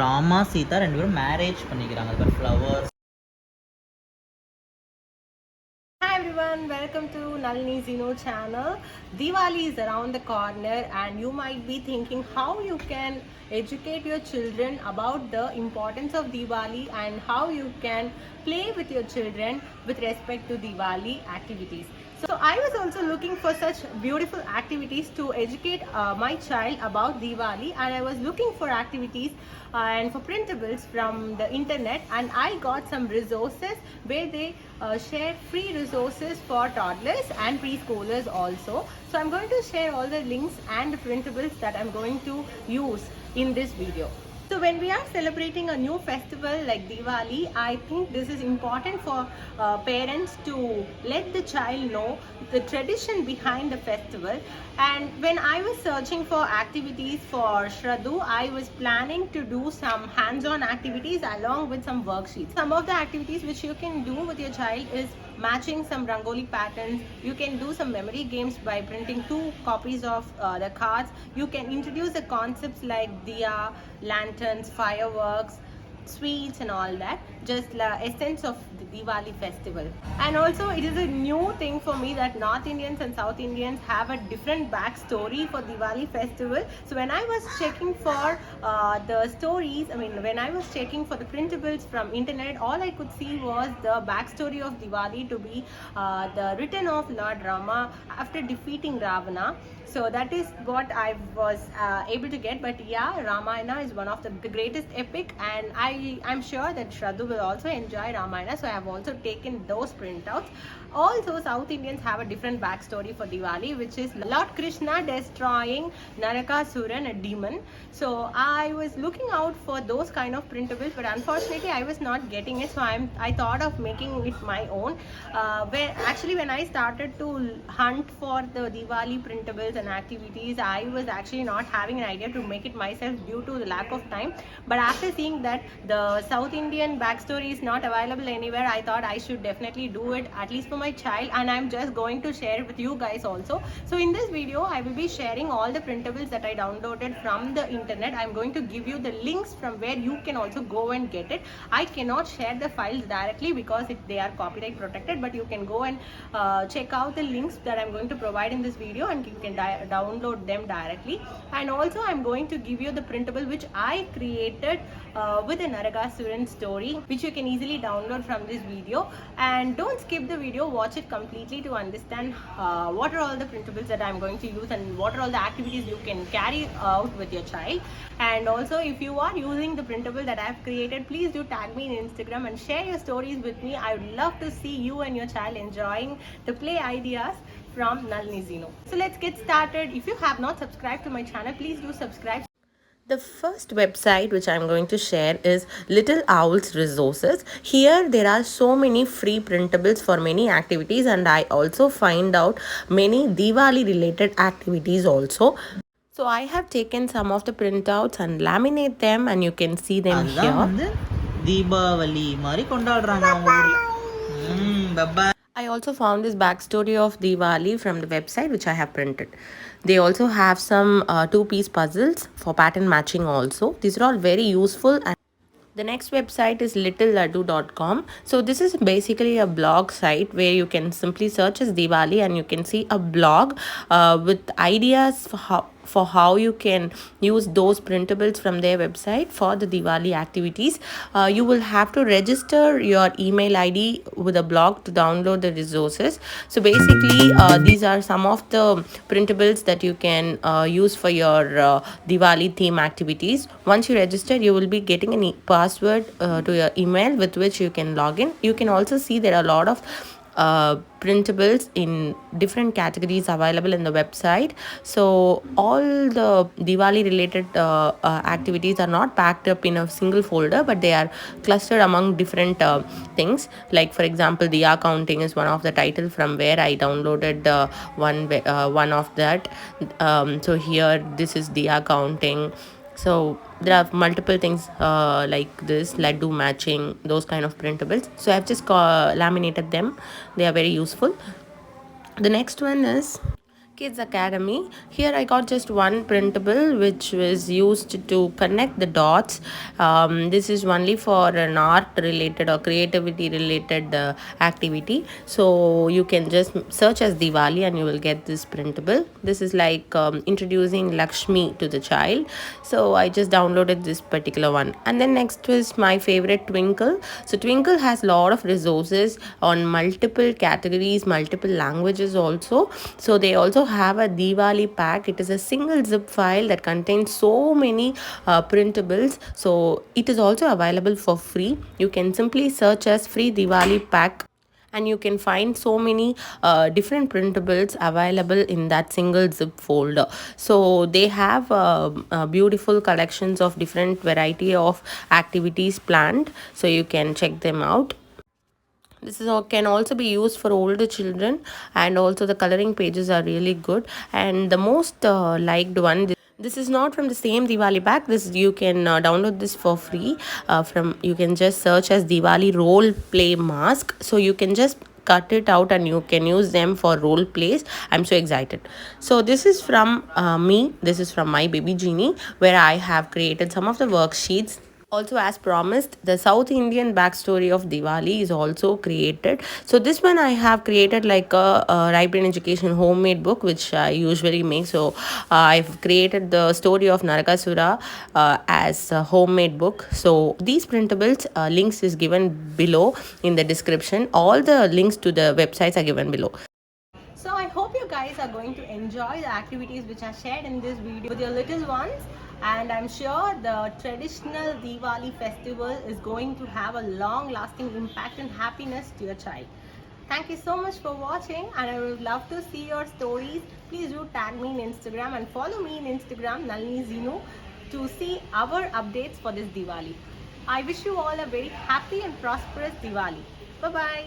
ராமா சீதா 2 பேரும் மேரேஜ் பண்ணிக்கிறாங்க. அது flowers. Hi everyone, welcome to Nalini Zeno channel. Diwali is around the corner and you might be thinking how you can educate your children about the importance of Diwali and how you can play with your children with respect to Diwali activities. So I was also looking for such beautiful activities to educate my child about Diwali, and I was looking for activities and for printables from the internet, and I got some resources where they share free resources for toddlers and preschoolers also. So I'm going to share all the links and the printables that I'm going to use in this video. So when we are celebrating a new festival like Diwali, I think this is important for parents to let the child know the tradition behind the festival. And when I was searching for activities for Shraddhu, I was planning to do some hands-on activities along with some worksheets. Some of the activities which you can do with your child is matching some rangoli patterns. You can do some memory games by printing 2 copies of the cards. You can introduce the concepts like diya, lanterns, fireworks, sweets and all that, just the essence of the Diwali festival. And also it is a new thing for me that North Indians and South Indians have a different backstory for Diwali festival. So when I was checking for the stories, when I was checking for the printables from internet, all I could see was the backstory of Diwali to be the return of Lord Rama after defeating Ravana. So that is what I was able to get. But yeah, Ramayana is one of the greatest epic, and I'm sure that Shraddhu will also enjoy Ramayana. So I have also taken those printouts. Also, South Indians have a different backstory for Diwali, which is Lord Krishna destroying Narakasuran, a demon. So I was looking out for those kind of printables, but unfortunately I was not getting it. So I thought of making it my own. When I started to hunt for the Diwali printables and activities, I was actually not having an idea to make it myself due to the lack of time. But after seeing that the South Indian backstory is not available anywhere, I thought I should definitely do it, at least for my child, and I'm just going to share it with you guys also. So in this video I will be sharing all the printables that I downloaded from the internet. I'm going to give you the links from where you can also go and get it. I cannot share the files directly because they are copyright protected, but you can go and check out the links that I'm going to provide in this video, and you can download them directly. And also I'm going to give you the printable which I created with a Narakasuran story, which you can easily download from this video. And don't skip the video, watch it completely to understand what are all the printables that I'm going to use and what are all the activities you can carry out with your child. And also, if you are using the printable that I have created, please do tag me in Instagram and share your stories with me. I would love to see you and your child enjoying the play ideas from Nalini Zeno. So let's get started. If you have not subscribed to my channel, please do subscribe. The first website which I'm going to share is Little Owl's Resources. Here there are so many free printables for many activities, and I also find out many Diwali related activities also. So I have taken some of the printouts and laminate them, and you can see them அதுதான் here. Deepavali மாதிரி கொண்டாடுறாங்க அவங்க ஊர்ல. Papa. I also found this backstory of Diwali from the website which I have printed. They also have some 2-piece puzzles for pattern matching also. These are all very useful. And the next website is littleladdu.com. So this is basically a blog site where you can simply search as Diwali and you can see a blog with ideas for how you can use those printables from their website for the Diwali activities. You will have to register your email ID with a blog to download the resources. So basically these are some of the printables that you can use for your Diwali theme activities. Once you register, you will be getting a password to your email with which you can log in. You can also see there are a lot of printables in different categories available in the website. So all the Diwali related activities are not packed up in a single folder, but they are clustered among different things. Like for example, diya counting is one of the title from where I downloaded one of that. So here this is diya counting. So there are multiple things like this, laddu matching, those kind of printables. So I've just laminated them. They are very useful. The next one is Kids Academy. Here I got just one printable which was used to connect the dots. This is only for an art related or creativity related activity. So you can just search as Diwali and you will get this printable. This is like introducing Lakshmi to the child. So I just downloaded this particular one. And then next was my favorite, Twinkle. So Twinkle has a lot of resources on multiple categories, multiple languages also. So they also have a Diwali pack. It is a single zip file that contains so many printables. So it is also available for free. You can simply search as free Diwali pack and you can find so many different printables available in that single zip folder. So they have beautiful collections of different variety of activities planned, so you can check them out. This is all can also be used for older children, and also the coloring pages are really good. And the most liked one, this is not from the same Diwali pack. This you can download this for free from, you can just search as Diwali role play mask. So you can just cut it out and you can use them for role plays. I'm so excited. So this is from me. This is from my baby genie, where I have created some of the worksheets. Also, as promised, the South Indian backstory of Diwali is also created. So this one I have created like a Right Brain Education homemade book, which I usually make. So I've created the story of Narakasura as a homemade book. So these printables links is given below in the description. All the links to the websites are given below. So I hope you guys are going to enjoy the activities which are shared in this video with your little ones, and I'm sure the traditional Diwali festival is going to have a long lasting impact and happiness to your child. Thank you so much for watching, and I would love to see your stories. Please do tag me in Instagram and follow me in Instagram, Nalini Zinu, to see our updates for this Diwali. I wish you all a very happy and prosperous Diwali. Bye bye.